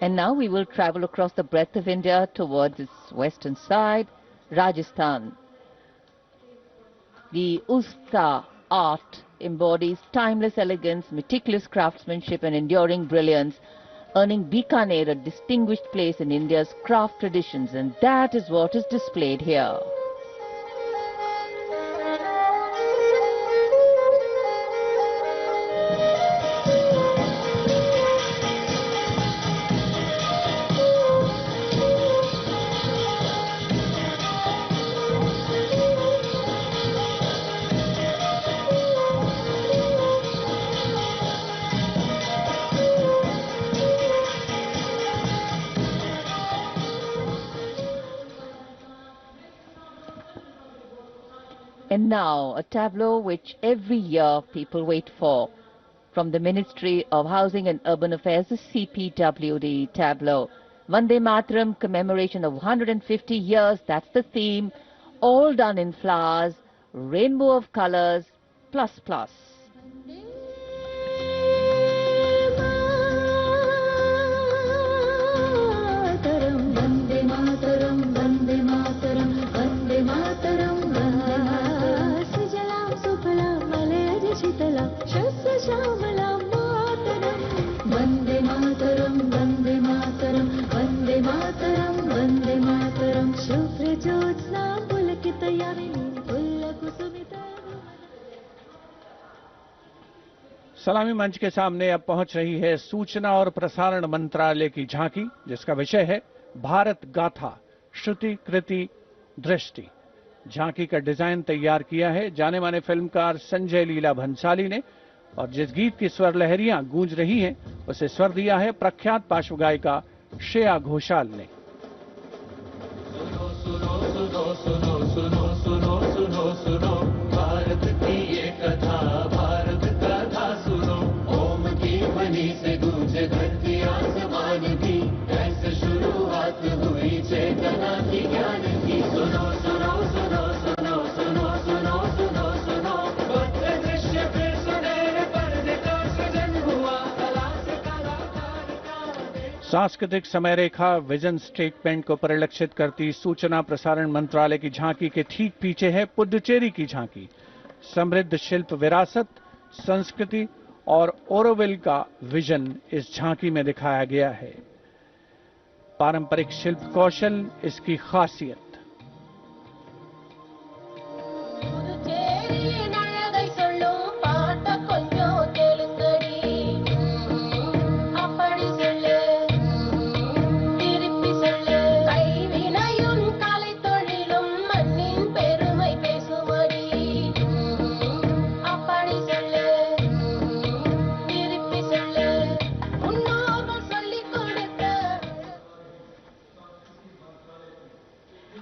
And now we will travel across the breadth of India towards its western side, Rajasthan. The Usta art embodies timeless elegance, meticulous craftsmanship and enduring brilliance, earning Bikaner a distinguished place in India's craft traditions, and that is what is displayed here. And now, a tableau which every year people wait for. From the Ministry of Housing and Urban Affairs, the CPWD tableau. Vande Mataram commemoration of 150 years, that's the theme. All done in flowers, rainbow of colors, plus plus. सलामी मंच के सामने अब पहुंच रही है सूचना और प्रसारण मंत्रालय की झांकी, जिसका विषय है भारत गाथा श्रुति कृति दृष्टि। झांकी का डिजाइन तैयार किया है जाने माने फिल्मकार संजय लीला भंसाली ने, और जिस गीत की स्वर लहरियां गूंज रही हैं उसे स्वर दिया है प्रख्यात पार्श्व गायिका श्रेया घोषाल ने। सुनो सुनो सुनो सुनो सुनो सुनो सुनो भारत की ये कथा, भारत कथा सुनो। ओम की ध्वनि से गूंजे धरती आसमान की, ऐसे शुरुआत हुई चेतना की ज्ञान की। सुनो सुनो सुनो सुनो सुनो सुनो सुनो सुनो भव्य दृश्य फिर सुनहरे पर्दे का सृजन हुआ, कला से कलाकार का। सांस्कृतिक समय रेखा विजन स्टेटमेंट को परिलक्षित करती सूचना प्रसारण मंत्रालय की झांकी के ठीक पीछे है पुडुचेरी की झांकी। समृद्ध शिल्प विरासत, संस्कृति और ओरोविल का विजन इस झांकी में दिखाया गया है। पारंपरिक शिल्प कौशल इसकी खासियत।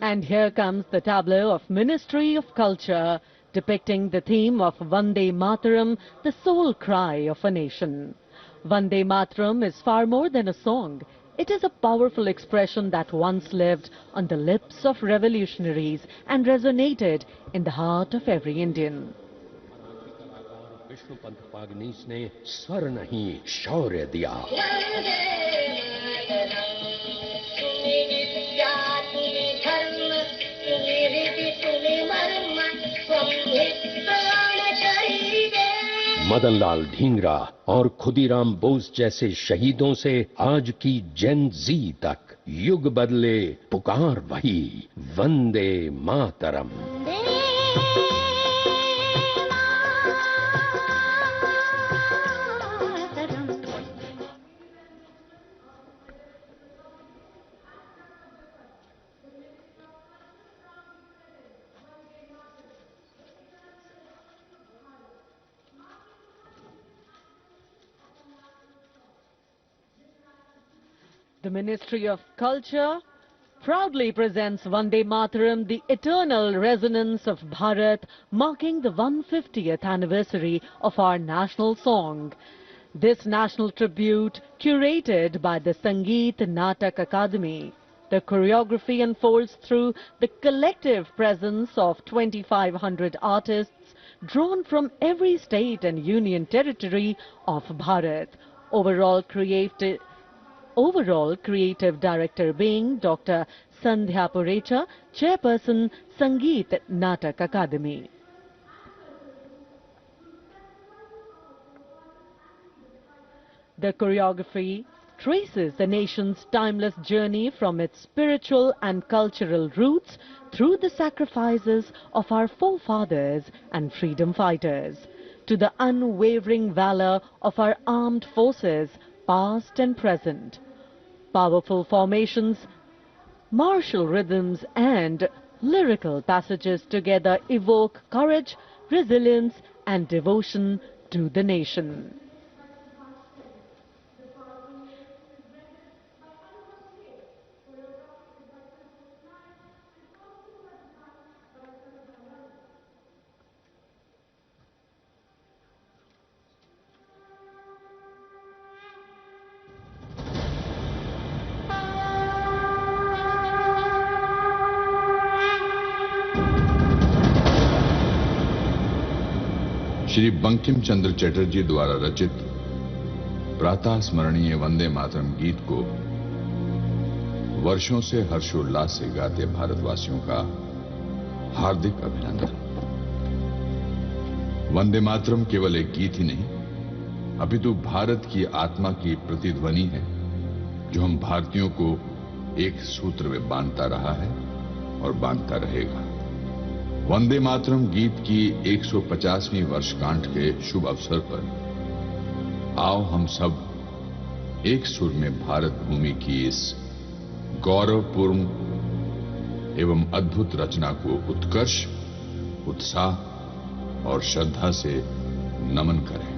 And here comes the tableau of Ministry of Culture, depicting the theme of Vande Mataram, the soul cry of a nation. Vande Mataram is far more than a song. It is a powerful expression that once lived on the lips of revolutionaries and resonated in the heart of every Indian. ने स्वर नहीं शौर्य दिया। मदनलाल ढींगरा और खुदीराम बोस जैसे शहीदों से आज की जेन जी तक युग बदले, पुकार वही Vande Mataram. The Ministry of Culture proudly presents Vande Mataram, the eternal resonance of Bharat, marking the 150th anniversary of our national song. This national tribute, curated by the Sangeet Natak Akademi. The choreography unfolds through the collective presence of 2,500 artists drawn from every state and union territory of Bharat. overall creative director being Dr. Sandhya Purecha, Chairperson, Sangeet Natak Akademi. The choreography traces the nation's timeless journey from its spiritual and cultural roots through the sacrifices of our forefathers and freedom fighters, to the unwavering valor of our armed forces, past and present. Powerful formations, martial rhythms and lyrical passages together evoke courage, resilience and devotion to the nation. Shri Bankim Chandra Chatterjee द्वारा रचित प्रातः स्मरणीय वंदे मातरम गीत को वर्षों से हर्षोल्लास से गाते भारतवासियों का हार्दिक अभिनंदन। वंदे मातरम केवल एक गीत ही नहीं, अपितु भारत की आत्मा की प्रतिध्वनि है, जो हम भारतीयों को एक सूत्र में बांधता रहा है और बांधता रहेगा। वंदे मातरम गीत की 150वीं वर्षगांठ के शुभ अवसर पर आओ हम सब एक सुर में भारत भूमि की इस गौरवपूर्ण एवं अद्भुत रचना को उत्कर्ष, उत्साह और श्रद्धा से नमन करें।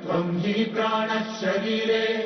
तुम्ही प्राणः शरीरे